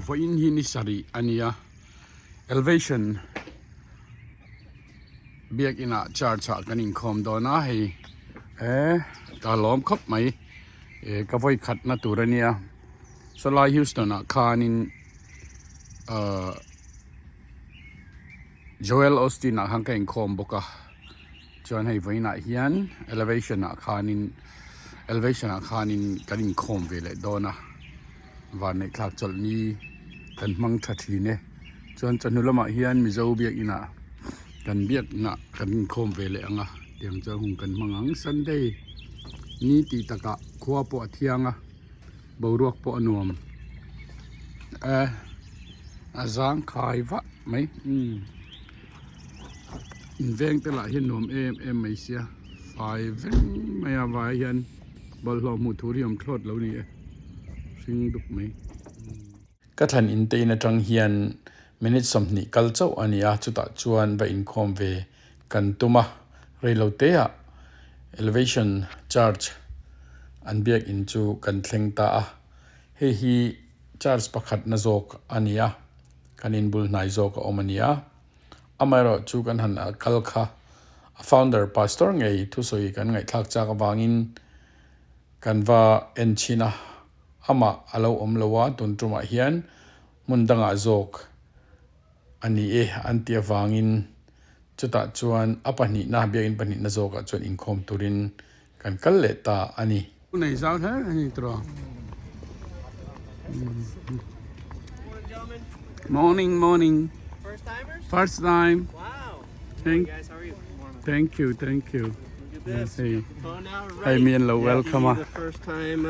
for in hinisari ania elevation Biakin charge kaning khom dona hei ta lom khop mai ka voi khat na turania Salai Houston khanin Joel Austin hangkain khom boka chuan hei voina hian elevation khanin kaning khom vele dona van nei thlak chol ni kan mang thathi ne chuan chanulama hian mizo biakina kan biak na kan khom vele anga tiang cha hung kan mangang Sunday ni ti taka khwa po athianga boruak po anuam azang khai wa mai inveng te la hian nom em mai sia fai veng maya vai hian bal lo mu thuriam thlot lo ni sing duk mai ka than in te na tang hian minute somni kal chau ania chuta chuan ba in khom ve kan tuma reilo te a elevation charge an biak in chu kan thleng ta a hi charge pakhat na zok ania kanin bul nai zok omania amaro chu kan han kal kha founder pastor ngei thu soi kan ngai thak cha ka wangin kanwa enchina ama alo omlowa tuntuma hian mundanga zok ani antia wangin chuta chuan apani na biakin pani na zoka chuan in khom turin kan kal le ta ani nei zau tha ani tro morning first time Wow. Thank Guys, how are you? thank you Look at this. hey Phone now, hey ready. me and lo welcome The first time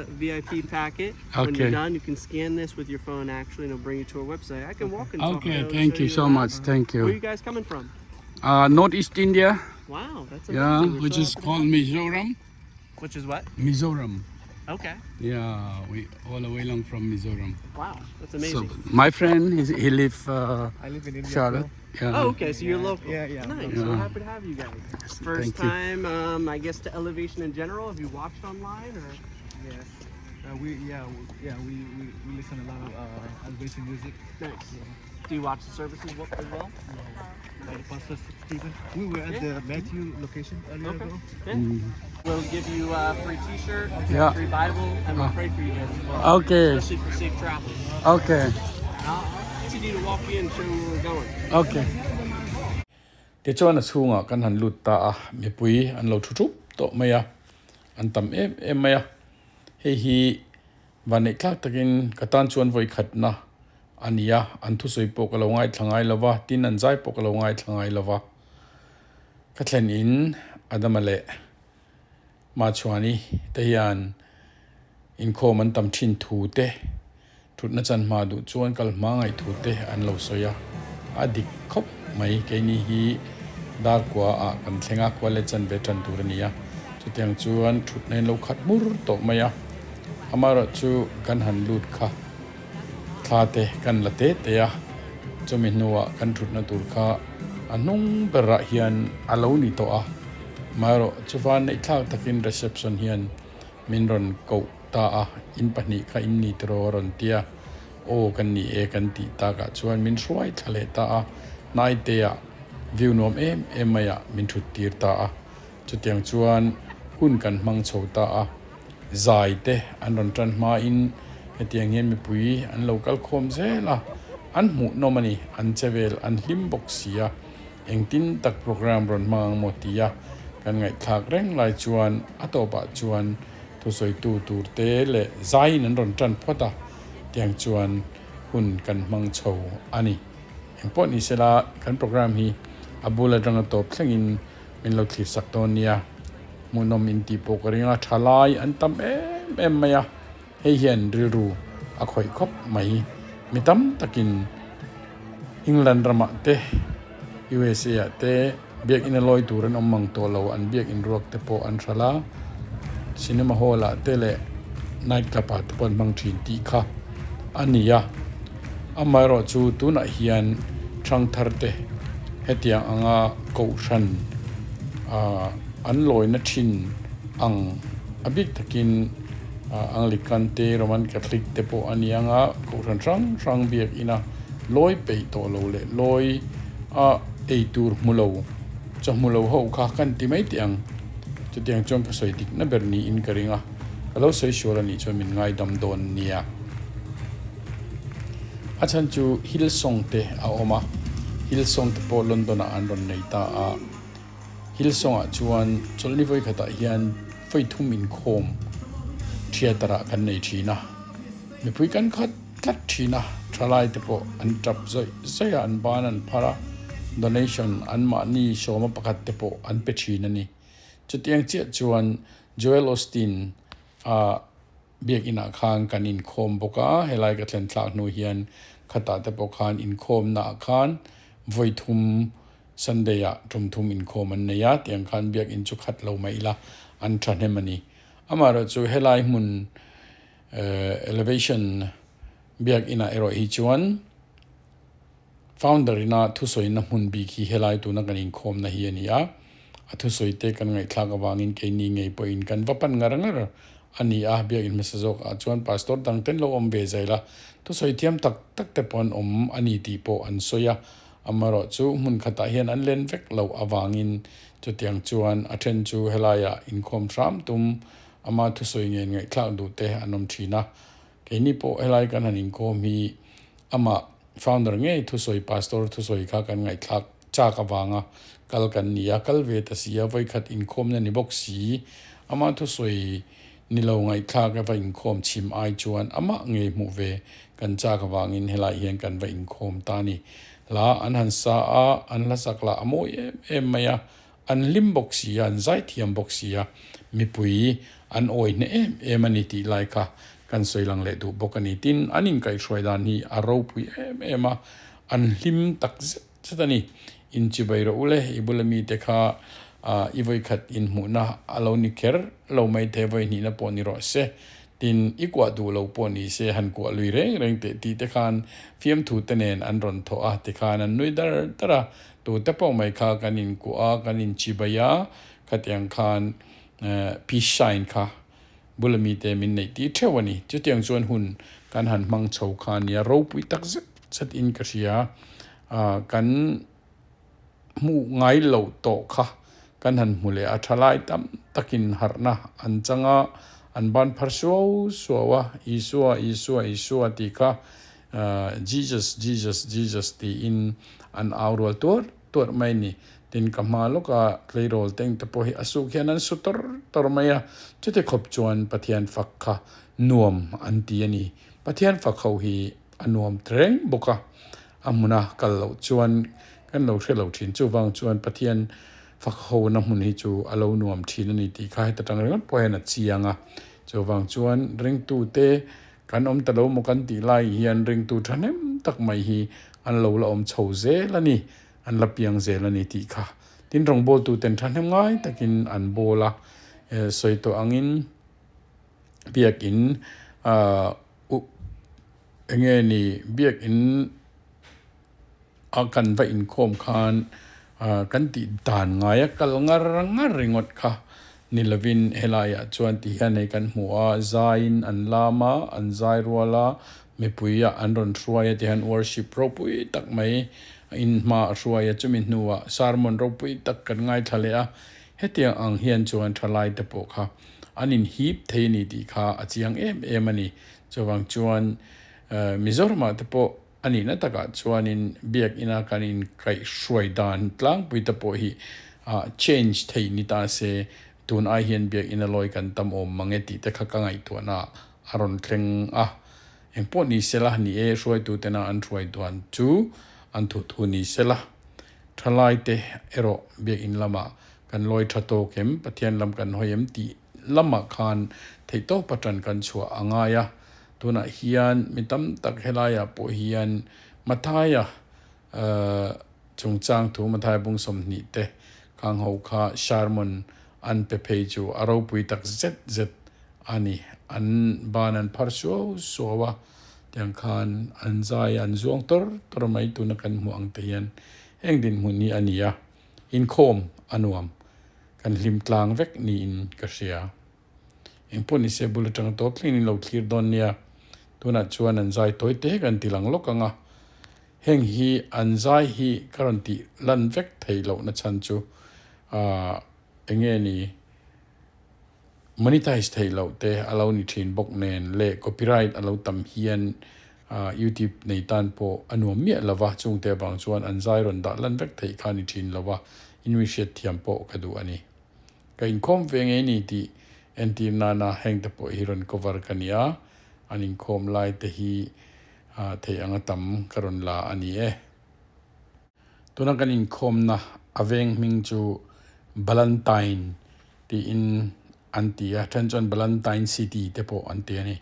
VIP packet. When Okay. you're done, you can scan this with your phone actually and it'll bring you to our website. I can walk and talk. okay I'll thank show you so around. much thank Where are you you guys coming from? Northeast India Wow, that's yeah amazing. We're which so is happy to called have Mizoram you. Which is what? Mizoram Okay. yeah we all the way along from Mizoram Wow, that's so amazing. my friend he live I live in India. Charlotte yeah Oh, okay, so you're local. Yeah. Nice. So happy to have you guys. First Thank you. time, I guess, to elevation in general. Have you watched online or? Yes. We listen a lot of elevation music. Nice. Do you watch the services as well? Pastor Stephen. We were at the Matthew location earlier Okay. ago. Yeah. We'll give you a free T-shirt, Yeah. free Bible, and we'll pray for you guys as well. Okay. Especially for safe travels. okay I'll continue to walk you and show you where we're going. okay te chuan a chhunga kan han lut ta a mi pui an lo thutup to maya an tam em maya hi vanei thlak takin katan chuan voi khat na ania an thu soi pok lo ngai thlangai lova tin an jai pok lo ngai thlangai lova ka thlen in adamale ma chuani te hian in khom an tam thin thu te thut na chan ma du chuan kal ma ngai thu te an lo soya adik khop mai ke ni hi dar kwa a kan thlenga kwa le chan ve tan turania chutiang chuan thut nei lo khat mur to maya amara chu kan han lut kha thate kan late te ya chumi nuwa kan thut na tur kha anung bera hian alo ni to a maro chuwan nei thak takin reception hian minron ko ta a in pani kha in ni tro ron tia o kan ni e kan ti ta ka chuan min hruai thale ta a nai te a view nom em maya min thut tir ta a chutiang chuan hun kan mang chho ta a zai te an ron tran ma in hetiang hian mi pui an local khom zela an mu nomani an chevel an hlim box sia engtin tak program ron mang motia kan ngai thak reng lai chuan atopa chuan thu soi tu tur te le zai nan ron tran phota tiang chuan hun kan mang chho ani empon ni sela kan program hi abula rang top thlengin min lo thli sak ton nia munom in ti pokaringa thalai an tam em maya hei hian riru a khoi khop mai mitam takin England rama te USA te biak in aloi turan omang to lo an biak in ruak te po an thala cinema hall te le night club te pon mang thin ti kha ania amaro chu tuna hian thang thar te hetia anga ko ran an loi na thin ang abik takin Anglican te Roman Catholic te po anianga ko rang biak ina loi pe to lo le loi a eitur mulo cha mulo ho kha kan ti mai tiang chu tiang chom ka soi dik na berni in karinga alo sei shora ni chu min ngai dam don nia achan chu Hillsong te a oma Hillsong te po London a andon nei ta a Hillsong a chuan cholni voi khata hian foi thum in khom thiatara kan nei thina mi pui kan khat thina thalai te po an tap zoi an ban an phara donation an ma ni shoma pakhat te po an pe thina ni chutiang che chuan Joel Austin a biak ina khang kan in khom boka helai ka thlen thlak nu hian khata te po khan in khom na khan voi thum Sunday a thum in khom an neya tiang khan biak in chu khat lo mai la an thanemani amaro chu helai mun elevation biak ina ero hi chuan founder ina thu soi na mun bi ki helai tu na kan in khom na hi ania athu soi te kan ngai thla ka wangin ke ni ngei po in kan vapan ngarangar ani a biak in message a chuan pastor dang ten lo om be zaila thu soi thiam tak te pon om ani ti po an soya amaro chu mun khata hian an len vek lo awangin chu tiang chuan athen chu helaya in khom tram tum ama thu soi ngai thla du te anom thina ke ni po helai kan an in khom hi ama founder nge thu soi pastor thu soi kha kan ngai thak cha ka wanga kal kan nia kal ve ta sia voi khat in khom na ni box si ama thu soi ni lo ngai thla ka va in khom chim ai chuan ama nge mu ve kan cha ka wangin helai hian kan va in khom ta ni la an han sa a an la sakla amo em maya an lim box si an zai thiam box sia mi pui an oi ne em ani ti lai kha kan soilang le du bokani tin anin kai shroidan hi aro pui ema an lim tak zetani in chibairo ule ibulami te kha ivoi khat in muna aloni ker lo mai te voi ni na poni ro se tin ikwa du lo poni se han ko lui reng te ti te khan fiam thu tenen an ron tho a te khan an nui dar tara tu te po mai kha kanin ku a kanin chibaya khatyang khan pi shine kha bulami te min nei ti thewani chutiang chuan hun kan han mang chho khan ya ro pui tak zat in ka ria kan mu ngai lo to kha kan han mule a thalai tam takin harna an changa an ban pharso suwa isua ti kha Jesus ti in an aurol tor mai ni tin kamalo ka kleirol teng te po hi asuk hian an sutor tormaya chute khop chuan pathian fakha nuam an ti ani pathian fakho hi anuam treng boka amuna kallo chuan kan lo thelo thin chu wang chuan pathian fakho na mun hi chu alo nuam thin ani ti kha ta tang ran poena chianga chu wang chuan ring tu te kan om ta lo mo kan ti lai hian ring tu thanem tak mai hi an lo la om chho ze lani an la piang ze lani ti kha tin rong bol tu ten thanem ngai takin an bola soi to angin biakin enge ni biakin akan va in khom khan kan ti dan ngaya kal ngar ringot kha nilavin helaya chuan ti hian nei kan hmuwa zain an lama an zai ruala me puya an ron thruaya ti han worship ro pui tak mai in ma thruaya chumi hnuwa sermon ro pui tak kan ngai thalea hetia ang hian chuan thalai te po kha anin hip theini ti kha achiang em ani chawang chuan mizorma te po ani na taka chuanin biak ina kanin kai shruai dan tlang pui te po hi change theini ta se tun ai hian biak ina loi kan tam om mangeti te kha ka ngai tu na aron thleng eng po ni sela ni e shruai tu te na an shruai tuan chu an thu ni sela thalai te ero biak in lama kan loi thato kem pathian lam kan hoyem ti lama khan theito patran kan chua angaya tuna hian mitam tak helaya po hian mathaya chungchang thu mathai bung som ni te khang ho kha sermon an pe pheju aro pui tak zet ani an ban an pharso sowa tiang khan an zai an zuang tor mai tu na kan mu ang te hian eng din mu ni ania in khom anuam kan lim tlang vek ni in ka ria poni se bulletang to clean lo clear don nia tuna chuan an zai toi te kan tilang lokanga heng hi an zai hi currently lan vek thei lo na chan chu enge ni monetize thei lo te alo ni thin bok nen le copyright alo tam hian YouTube nei tan po anuam mi lawa chung te bang chuan an zai ron da lan vek thei kha ni thin lawa initiate thiam po kadu ani ka in khom ve nge ni ti TLANA heng te po hiron cover kania anin khom lai te hi thei anga tam karon la ani tuna kan in khom na aveng ming chu BALLENTINE ti in antia tension BALLENTINE city te po ante ani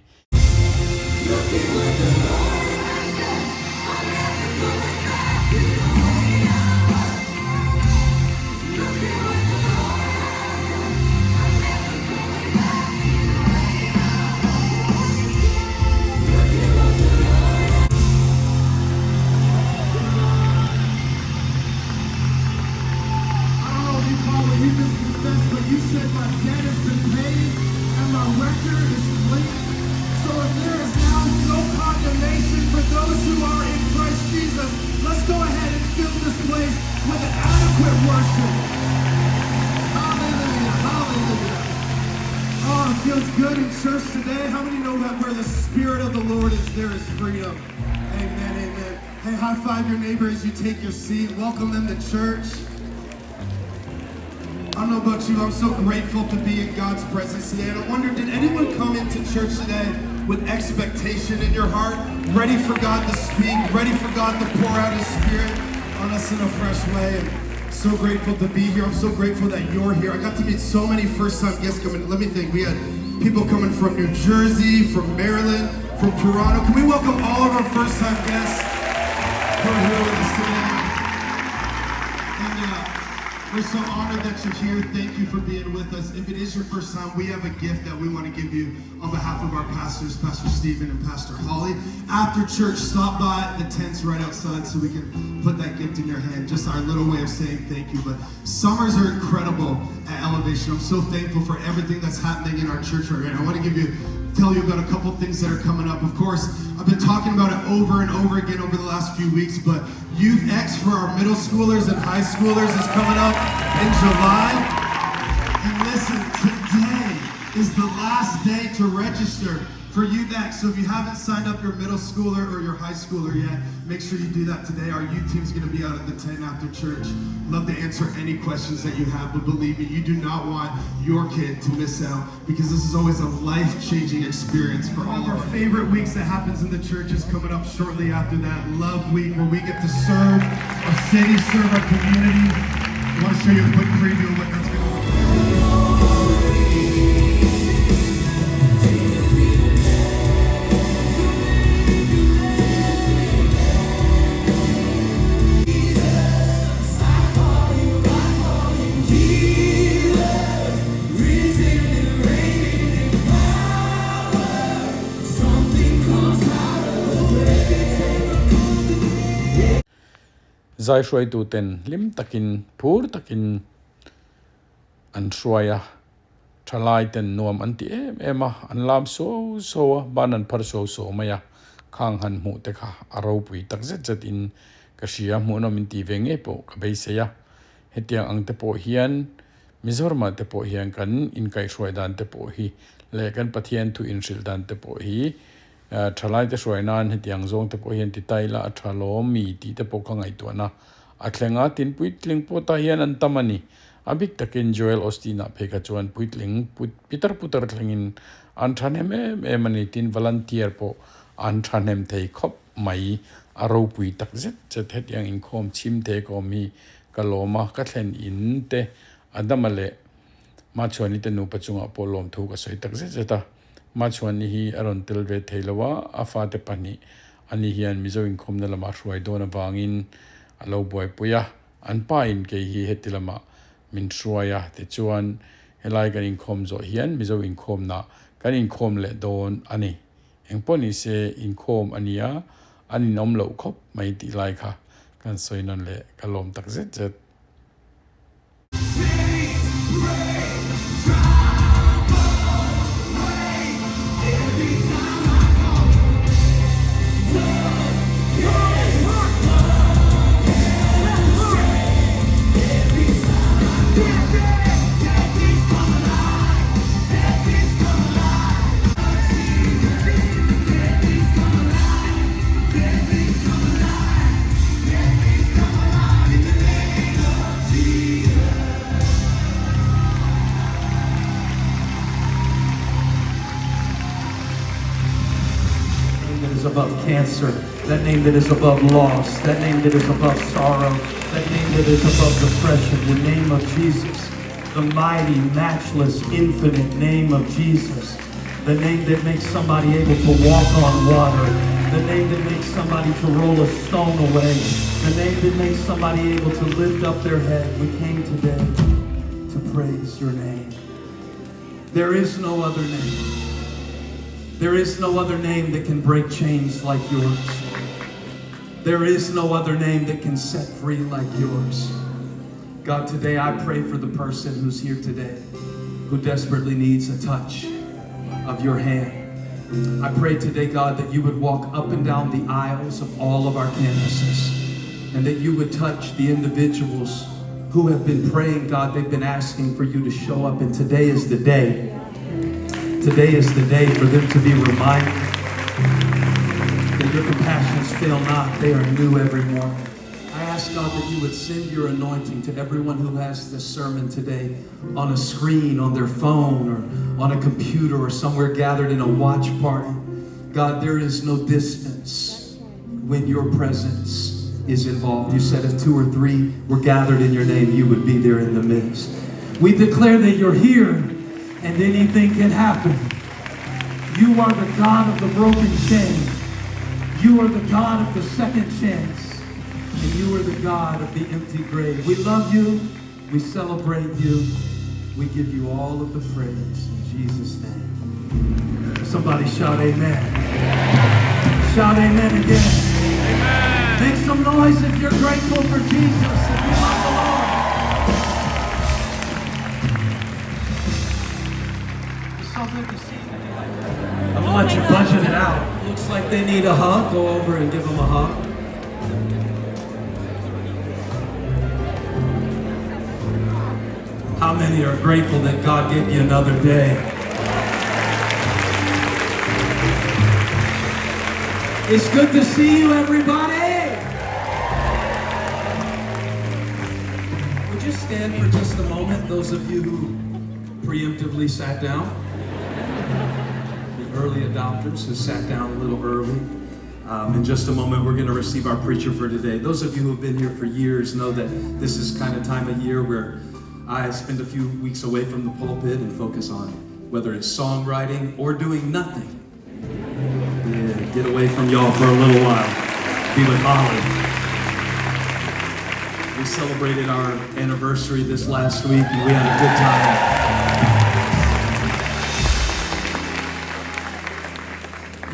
Feels good in church today. How many know that where the Spirit of the Lord is, there is freedom? Amen, amen. Hey, high five your neighbor as you take your seat. Welcome them to church. I don't know about you, I'm so grateful to be in God's presence today. And I wonder, did anyone come into church today with expectation in your heart? Ready for God to speak, ready for God to pour out His Spirit on us in a fresh way? And so grateful to be here. I'm so grateful that you're here. I got to meet so many first-time guests coming. Let me think. We had people coming from New Jersey, from Maryland, from Toronto. Can we welcome all of our first-time guests who are here with us today? And we're so honored that you're here. Thank you for being with us. If it is your first time, we have a gift that we want to give you on behalf of our pastors, Pastor Stephen and Pastor Holly. After church, stop by the tents right outside so we can put that gift in your hand. Just our little way of saying thank you. But summers are incredible at Elevation. I'm so thankful for everything that's happening in our church right now. I want to tell you about a couple things that are coming up. Of course, I've been talking about it over and over again over the last few weeks, but Youth X for our middle schoolers and high schoolers is coming up in July. And listen, today is the last day to register for Youth X. So if you haven't signed up your middle schooler or your high schooler yet, make sure you do that today. Our youth team's going to be out at the tent after church. Love to answer any questions that you have, but believe me, you do not want your kid to miss out because this is always a life-changing experience for all of our favorite weeks that happens in the church is coming up shortly after that. Love Week, where we get to serve our city, serve our community. I want to show you a quick preview of what that's going to look like. zai shoi tu ten lim takin phur takin an shwaya THALAI ten nuam anti ema an lam so ban an phar so maya khang han mu te kha aro pui tak zet in ka shia mu no min ti venge po ka bei se ya hetiang ang te po hian mizorma te po hian kan in kai shoi dan te po hi le kan pathian tu in shil dan te po hi THALAI te shoi nan hetiang zong te po hian ti taila athalo mi ti te po kha ngai to na atlenga tin puitling po ta hian an tamani abik takin Joel Ostina pheka chuan puitling Peter putar thlengin an thanem emani tin volunteer po an thanem thei khop mai aro pui tak zet het yang in khom chim te ko mi kaloma ka thlen in te adamale ma chuani te nu pachunga polom thu ka soi tak zeta ma chuani hi aron telve theilawa afa te pani ani hian mizo in khom na lama hruai dona wangin alo boy puya an pa in ke hi hetilama min hruaya te chuan helai kan in khom zo hian mizo in khom na kan in khom le don ani engponi se in khom ania ani nom lo khop mai ti lai kha kan soinon le kalom tak zet above cancer, that name that is above loss, that name that is above sorrow, that name that is above depression, the name of Jesus, the mighty, matchless, infinite name of Jesus, the name that makes somebody able to walk on water, the name that makes somebody to roll a stone away, the name that makes somebody able to lift up their head. We came today to praise your name. There is no other name. There is no other name that can break chains like yours. There is no other name that can set free like yours. God, today I pray for the person who's here today who desperately needs a touch of your hand. I pray today, God, that you would walk up and down the aisles of all of our campuses and that you would touch the individuals who have been praying, God, they've been asking for you to show up, and today is the day. Today is the day for them to be reminded that your compassions fail not, they are new every morning. I ask, God, that you would send your anointing to everyone who has this sermon today on a screen, on their phone, or on a computer, or somewhere gathered in a watch party. God, there is no distance when your presence is involved. You said if 2 or 3 were gathered in your name, you would be there in the midst. We declare that you're here and anything can happen. You are the God of the broken chain. You are the God of the second chance. And you are the God of the empty grave. We love you. We celebrate you. We give you all of the praise in Jesus' name. Somebody shout amen. Shout amen again. Amen. Make some noise if you're grateful for Jesus, if you love the Lord. It's so good to see you. I'm gonna let you budget it out. Looks like they need a hug. Go over and give them a hug. How many are grateful that God gave you another day? It's good to see you, everybody. Would you stand for just a moment, those of you who preemptively sat down? The early adopters who sat down a little early. In just a moment, we're going to receive our preacher for today. Those of you who have been here for years know that this is kind of time of year where I spend a few weeks away from the pulpit and focus on whether it's songwriting or doing nothing. Yeah, get away from y'all for a little while. Be with Holly. We celebrated our anniversary this last week and we had a good time.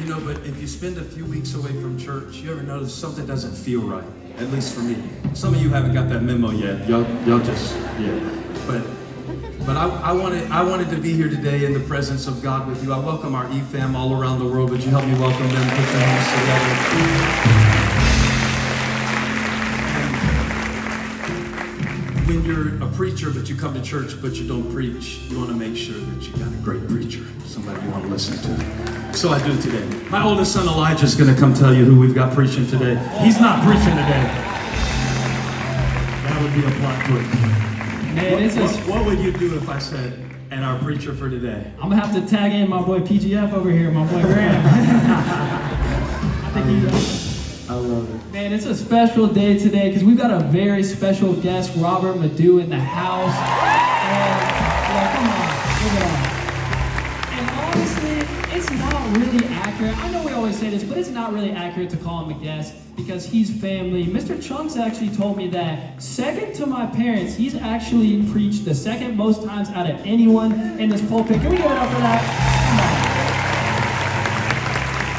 You know, but if you spend a few weeks away from church, you ever notice something doesn't feel right? At least for me. Some of you haven't got that memo yet. Y'all just, yeah. But I wanted to be here today in the presence of God with you. I welcome our E-Fam all around the world. Would you help me welcome them? Put your hands together. When you're a preacher, but you come to church, but you don't preach, you want to make sure that you got a great preacher, somebody you want to listen to. So I do today. My oldest son Elijah is going to come tell you who we've got preaching today. He's not preaching today. That would be a plot twist. Man, what would you do if I said, and our preacher for today? I'm gonna have to tag in my boy PGF over here, my boy Graham. I think he I love it. Man, it's a special day today because we've got a very special guest, Robert Madu, in the house. And, come on, look at that. And honestly, it's not really accurate. I know we always say this, but it's not really accurate to call him a guest because he's family. Mr. Chunks actually told me that second to my parents, he's actually preached the second most times out of anyone in this pulpit. Can we give it up for that?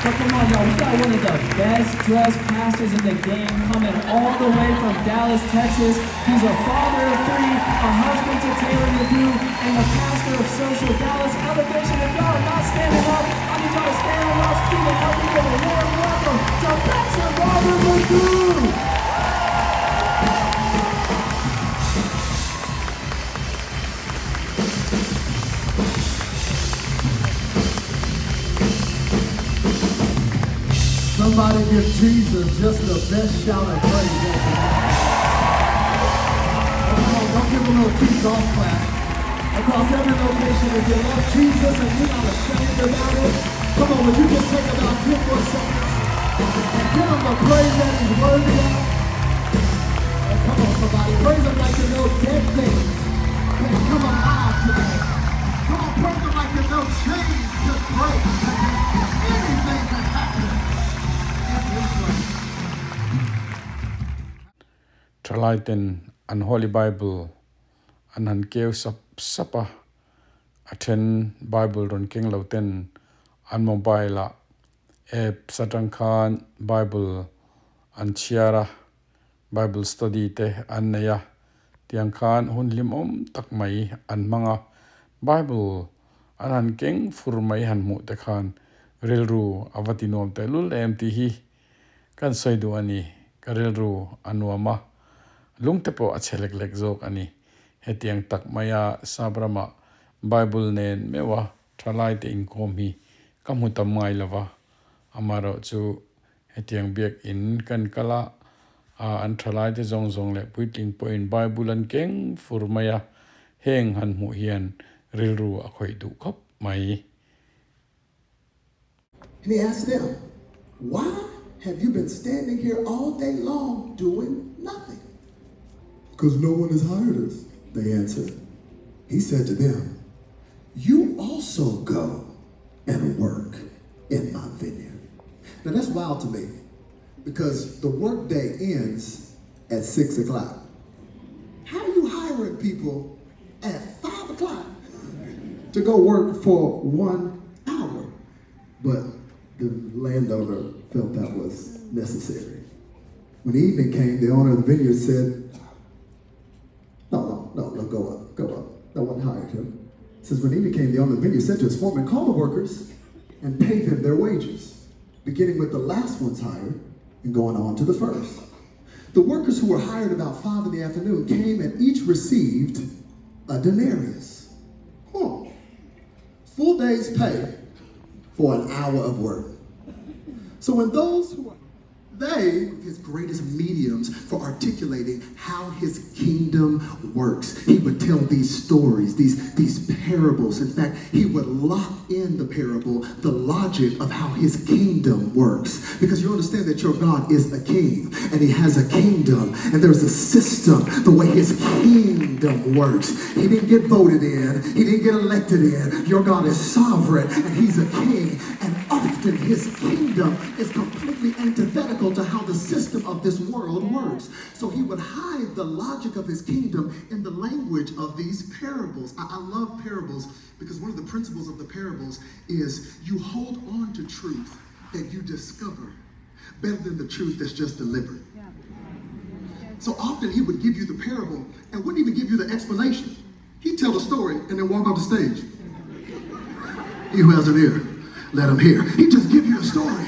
So come on, y'all, we got one of the best dressed pastors in the game coming all the way from Dallas, Texas. He's a father of 3, a husband to Taylor Madu, and the pastor of Social Dallas Elevation. If y'all are not standing up, I need y'all to stand on y'all's feet and help me give a warm welcome to Pastor Robert Madu. Somebody give Jesus just the best shout of praise. Come on, don't give him a little key golf clap. Across every location, if you love Jesus and you're not ashamed about it, come on, would you just take about 10 more seconds Give him the praise that he's worthy of. And come on, somebody. Praise him like you know dead things can come alive today. Come on, praise him like you know chains can break today. Anything can happen in this place. TLANA ten Unholy Bible an han kêu sapa attend Bible ron king lo ten an mobile app satang khan Bible an chiara Bible study te an neya tiang khan hun lim tak mai an manga Bible an han king fur mai han mu te khan rilru avatinom te lul em ti hi kan soidu ani karilru anuama lungte po achelek lek zok ani hetiang tak maya sabrama Bible nen mewa TLANA te inkom hi kamutam ngai lava amaro chu hetiang Biakin kan kala an TLANA te zong le puitling point Bible an keng furmaya heng han mu hian rilru akhoi du khop mai. And he asked them, why have you been standing here all day long doing nothing? Because no one has hired us, they answered. He said to them, you also go and work in my vineyard. Now that's wild to me, because the workday ends at 6 o'clock. How are you hiring people at 5 o'clock to go work for 1 hour? But the landowner felt that was necessary. When evening came, the owner of the vineyard said, no, go up. No one hired him. It says, when evening came, the owner of the vineyard said to his foreman, call the workers and pay them their wages, beginning with the last ones hired and going on to the first. The workers who were hired about 5 in the afternoon came and each received a denarius. Full day's pay for an hour of work. So when those who are his greatest mediums for articulating how his kingdom works. He would tell these stories, these parables. In fact, he would lock in the parable, the logic of how his kingdom works. Because you understand that your God is a king, and he has a kingdom, and there's a system, the way his kingdom works. He didn't get voted in, he didn't get elected in. Your God is sovereign, and he's a king, and often his kingdom is completely antithetical to how the system of this world works. So he would hide the logic of his kingdom in the language of these parables. I love parables because one of the principles of the parables is you hold on to truth that you discover better than the truth that's just delivered. So often he would give you the parable and wouldn't even give you the explanation. He'd tell the story and then walk off the stage. He who has an ear, let him hear. He'd just give you the story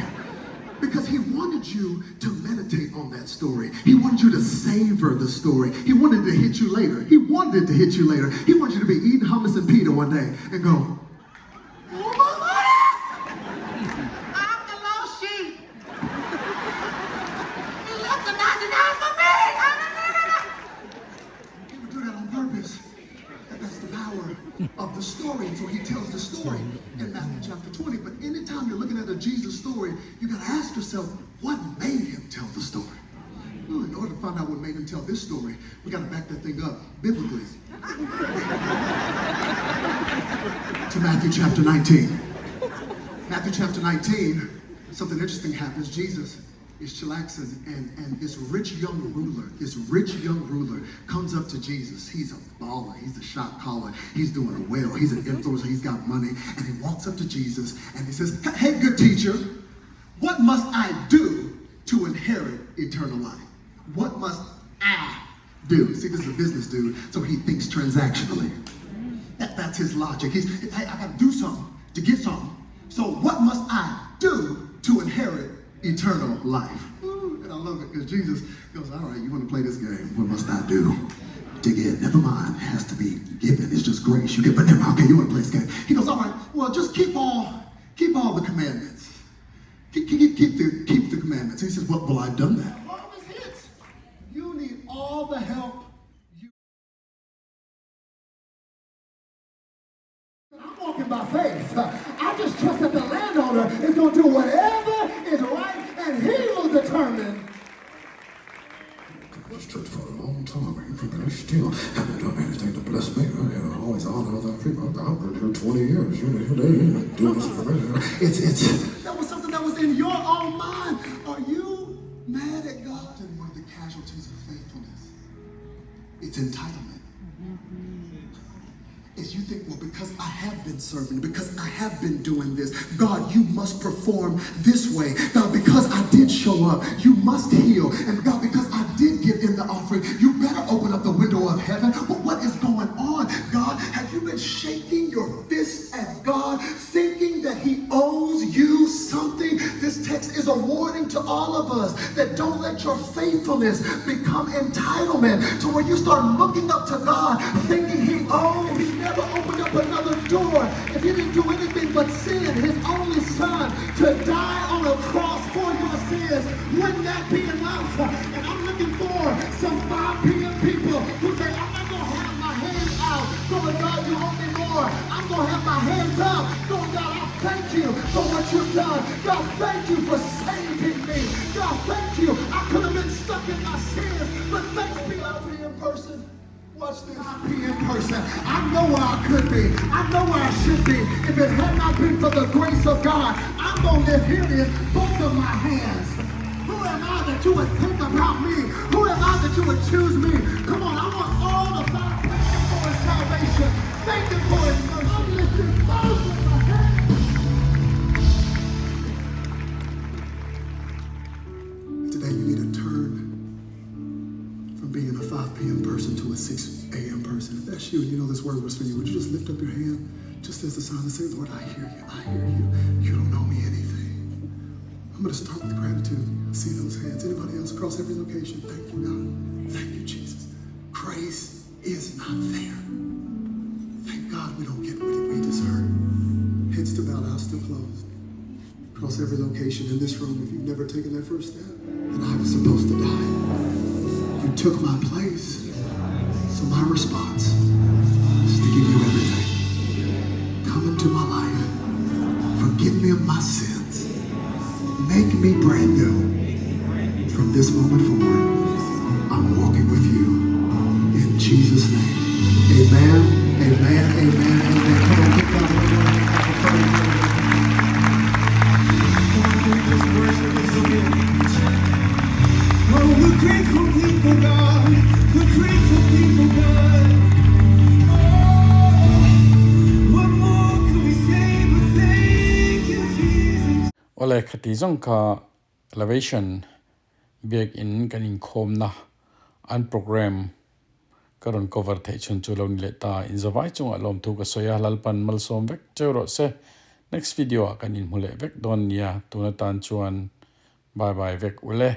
because he wanted you to meditate on that story. He wanted you to savor the story. He wanted to hit you later. He wanted to hit you later. He wanted you to be eating hummus and pita one day and go, oh my Lord, I'm the lost sheep. You left the 99 for me. He would do that on purpose. That's the power of the story. And so he tells the story in Matthew chapter 20. But anytime you're looking at a Jesus story, you got to ask yourself, what made him tell the story? Well, in order to find out what made him tell this story, we got to back that thing up biblically. To Matthew chapter 19. Matthew chapter 19, something interesting happens. Jesus is chillaxing, and this rich young ruler comes up to Jesus. He's a baller, he's a shot caller, he's doing well, he's an influencer, he's got money, and he walks up to Jesus and he says, hey, good teacher, what must I do to inherit eternal life? What must I do? See, this is a business dude, so he thinks transactionally. That's his logic. Hey, I gotta do something to get something. So what must I do to inherit eternal life? Ooh, and I love it because Jesus goes, all right, you want to play this game? What must I do to get? Never mind, it has to be given. It's just grace. You get, but never mind. Okay, you want to play this game? He goes, all right, well, just keep all the commandments. Keep the commandments. He says, well, I've done that. All of his hits. You need all the help. I'm walking by faith. I just trust that the landowner is going to do whatever is right and time. I still haven't done anything to bless me. I always honor other people. I've been here 20 years. They ain't doing this for me. That was something that was in your own mind. Are you mad at God? And one of the casualties of faithfulness, it's entitlement. Is you think, well, because I have been serving, because I have been doing this, God, you must perform this way. God, because I did show up, you must heal. And God, because I did give in the offering, you better open up the window of heaven. But what is going on, God? Have you been shaking your fist at God, thinking that he owes you something? This text is a warning to all of us that don't let your faithfulness become entitlement, to where you start looking up to God, thinking he owes. He never opened up another door. If he didn't do anything but send his only son to die on a cross for your sins, wouldn't that be enough? And I'm looking for some 5 p.m. people who say, I'm not going to have my hands out, going, God, you owe me more. I'm going to have my hands up, going, God, I thank you for what you've done. God, thank you for saving me. God, thank you. I could have been stuck in my sins, but thanks be out here in person. Watch this. I be in person. I know where I could be. I know where I should be. If it had not been for the grace of God, I'm going to live here in both of my hands. Who am I that you would think about me? Who am I that you would choose me? Come on, I want all the God. Thank him for his salvation. Thank him for his mercy. I'm lifting both of my hands. Today you need to turn from being a 5 p.m. person to a 6 a.m. person. If that's you and you know this word was for you, would you just lift up your hand just as a sign to say, Lord, I hear you. I hear you. You don't know me anything. I'm going to start with gratitude. See those hands. Anybody else across every location? Thank you, God. Thank you, Jesus. Grace is not fair. Thank God we don't get what we deserve. Heads still bowed, eyes still closed. Across every location in this room, if you've never taken that first step, then I was supposed to die. You took my place. So my response is to give you everything. Come into my life. Forgive me of my sins. Make me brand new. From this moment forward, I'm walking with you. In Jesus' name. Amen, amen, amen, amen. Come on, get down. Oh, we're grateful people, God. We're grateful people, God. Oh, what more can we say but thank you, Jesus? Ole khati zong kha elevation Biakin kanin khom na an program karon cover thai chun chulon leta in zawai chung alom thu ka soya lalpan malsom vek chero se next video kanin mule vek don ya tunatan chuan bye bye vek ule